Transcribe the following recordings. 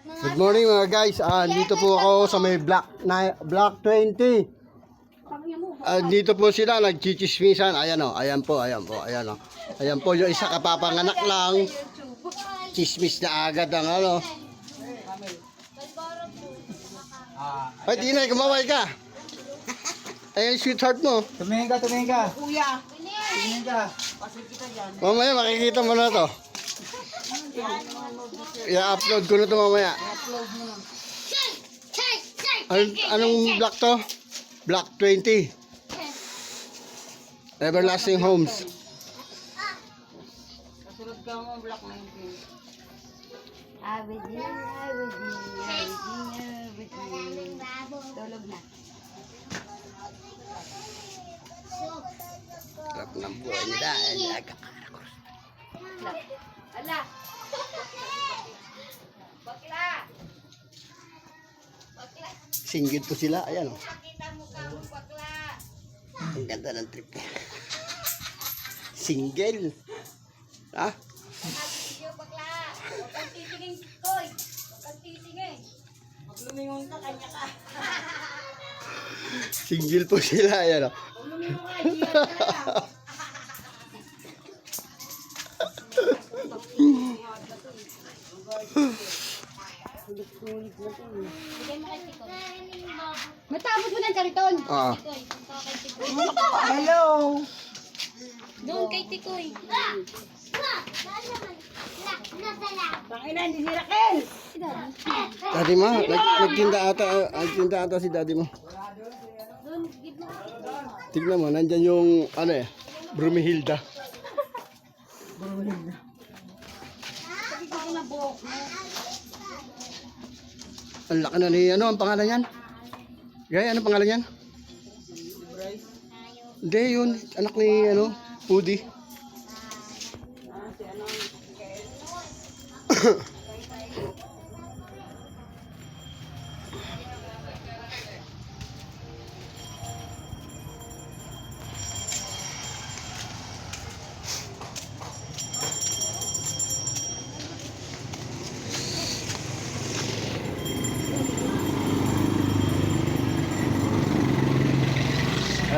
Good morning mga guys. Dito po ako sa may block 20. Dito po sila nagchichismisan. Ayan o, ayan po. Ayan po yung isa kapapanganak lang. Chismis na agad ang ano. Ay, Tinay, kumaway ka. Ayan, sweetheart mo. Tumingin ka. Kuya. Tumingin ka. Mamaya makikita mo na to. I-upload ko na to mamaya. Anong block to? Block 20. Everlasting Homes. Kasunod ka mo, block 19. Tulog na. Sarap ng buhay na dahil Ala! Bakla! singgit po sila. Ayan o. Kita mo ka mo, bakla! Ang ganda ng trip. Single. Ha? Video, bakla! Huwag kang titingin, Koy! Huwag kang titingin! Pag lumingon ka, kanya ka! Single po sila. Ayan o. Pag lumingon ka, hiyan ka na! Matapos mo ng kariton. Ah. Hello. Doon kay Tikoy. Pangina, hindi si Raquel. Daddy mo, nagtinda ata si daddy mo. Tignan mo, nandyan yung, ano eh, Brumihilda. Ang laki na ni, ano ang pangalan yan? Gaya, ano pangalan yan? Hindi, yun, anak ni, ano, Pudi.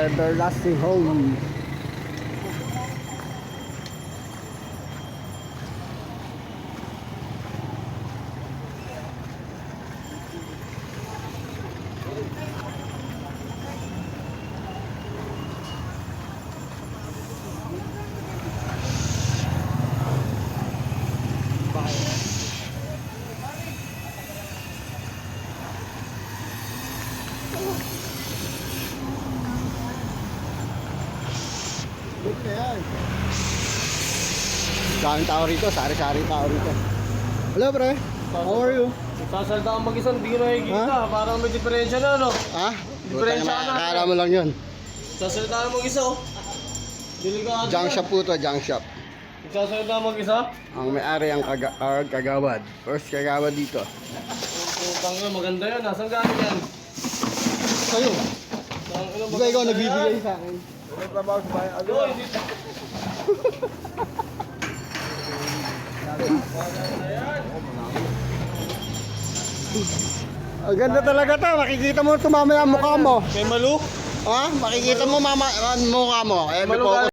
Everlasting Home. Daming tao rito, sari-sari tao rito. Hello pre, how are you? Sasalda ang mag-isa, hindi ko nakikita. Parang may diferensya na, no? Ha? Diferensya Butang na. nakakala mo lang yun. Sasalda ang mag-isa, oh. Delikado. Junk shop po to, junk shop. Sasalda ang mag-isa? Ang may-ari ang kagawad. First kagawad dito. Putang ina, maganda yan. Nasaan galing yan? Sa'yo. Di ba ikaw nagbibigay sa akin? Ano trabaho sa bayan? Ano? Hindi. Ang ganda talaga to. Makikita mo ito mamaya ang mukha mo. Kay Malu? Ha? Makikita mo mukha mo. Eh, Malu